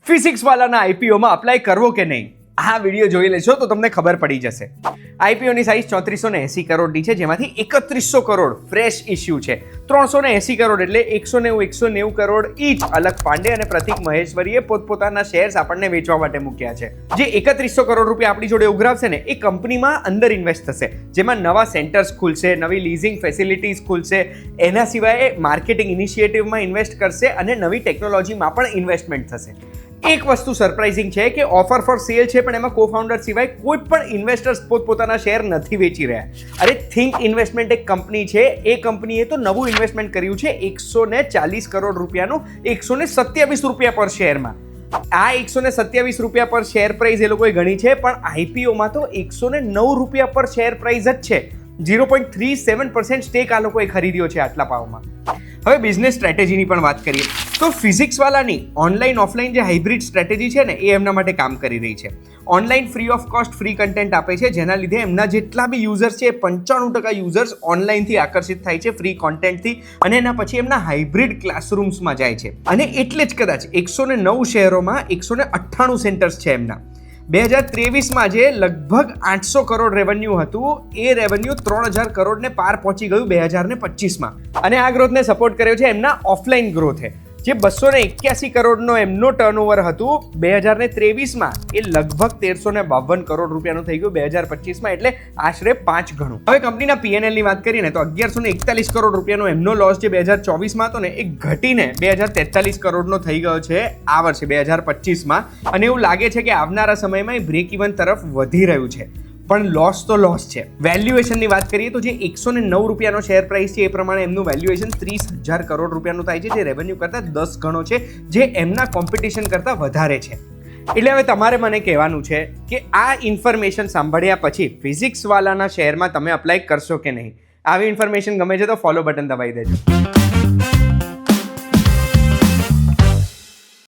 Physics વાળાના આઈપીઓમાં apply કરવો કે નહીં, આ વિડીયો જોઈ લેશો તો તમને ખબર પડી જશે. આઈપીઓની સાઇઝ 3480 કરોડની છે, જેમાંથી 3100 કરોડ ફ્રેશ ઇસ્યુ છે. 380 કરોડ એટલે 190 કરોડ ઈચ અલક પાંડે અને પ્રતિક મહેશ્વરીએ પોતપોતાના શેર્સ આપણને વેચવા માટે મૂક્યા છે. જે 3100 કરોડ રૂપિયા આપણી જોડે ઉઘરાવશે ને, એ કંપનીમાં અંદર ઇન્વેસ્ટ થશે, જેમાં નવા સેન્ટર્સ ખુલશે, નવી લીઝિંગ ફેસિલિટીઝ ખુલશે, એના સિવાય માર્કેટિંગ ઇનિશિયેટિવમાં ઇન્વેસ્ટ કરશે અને નવી ટેકનોલોજીમાં પણ ઇન્વેસ્ટમેન્ટ થશે. એક વસ્તુ સરપ્રાઇઝિંગ છે કે ઓફર ફોર સેલ છે, પણ એમાં કોફાઉન્ડર સિવાય કોઈ પણ ઇન્વેસ્ટર્સ પોતપોતાના શેર નથી વેચી રહ્યા. અરે થિંક ઇન્વેસ્ટમેન્ટ એક કંપની છે, એ કંપનીએ તો નવું ઇન્વેસ્ટમેન્ટ કર્યું છે 140 કરોડ રૂપિયાનું 127 રૂપિયા પર શેરમાં. આ 127 રૂપિયા પર શેર પ્રાઇસ એ લોકોએ ગણી છે, પણ આઈપીઓમાં તો 109 રૂપિયા પર શેર પ્રાઇસ જ છે. 0.37% સ્ટેક આ લોકોએ ખરીદ્યો છે આટલા ભાવમાં. હવે બિઝનેસ સ્ટ્રેટેજીની પણ વાત કરીએ તો ફિઝિક્સ વાળાની ઓનલાઈન ઓફલાઈન જે હાઇબ્રિડ સ્ટ્રેટેજી છે ને, એ એમના માટે કામ કરી રહી છે. Online free of cost free content આપે છે, જેના લીધે એમના જેટલા બી યુઝર્સ છે, 95% યુઝર્સ ઓનલાઈનથી આકર્ષિત થાય છે ફ્રી કોન્ટેન્ટથી, અને એના પછી એમના હાઇબ્રિડ ક્લાસરૂમ્સમાં જાય છે. અને એટલે જ કદાચ 109 શહેરોમાં 198 સેન્ટર્સ છે એમના. 2023માં જે લગભગ 800 કરોડ રેવન્યુ હતું, એ રેવન્યુ 3000 કરોડને પાર પહોંચી ગયું 2025માં. અને આ ગ્રોથને સપોર્ટ કર્યો છે એમના ઓફલાઈન ગ્રોથે, જે 281 કરોડનો એમનો ટર્નઓવર હતું 2023માં, એ લગભગ 1352 કરોડ રૂપિયાનું થઈ ગયું 2025માં, એટલે આશરે 5 ગણું. હવે કંપનીના પીએનએલની વાત કરીએ ને, તો 1141 કરોડ રૂપિયાનો એમનો લોસ જે 2024માં હતો ને, એ ઘટીને 2043 કરોડનો થઈ ગયો છે આ વર્ષે 2025માં. અને એવું લાગે છે કે આવનારા સમયમાં એ બ્રેક ઇવન તરફ વધી રહ્યું છે. પણ લોસ તો લોસ છે. વેલ્યુએશનની વાત કરીએ તો જે 109 રૂપિયાનો શેર પ્રાઇસ છે, એ પ્રમાણે એમનું વેલ્યુએશન 30,000 કરોડ રૂપિયાનું થાય છે, જે રેવન્યુ કરતાં 10 ગણો છે, જે એમના કોમ્પિટિશન કરતાં વધારે છે. એટલે હવે તમારે મને કહેવાનું છે કે આ ઇન્ફોર્મેશન સાંભળ્યા પછી ફિઝિક્સ વાળાના શેરમાં તમે અપ્લાય કરશો કે નહીં. આવી ઇન્ફોર્મેશન ગમે છે તો ફોલો બટન દબાવી દેજો.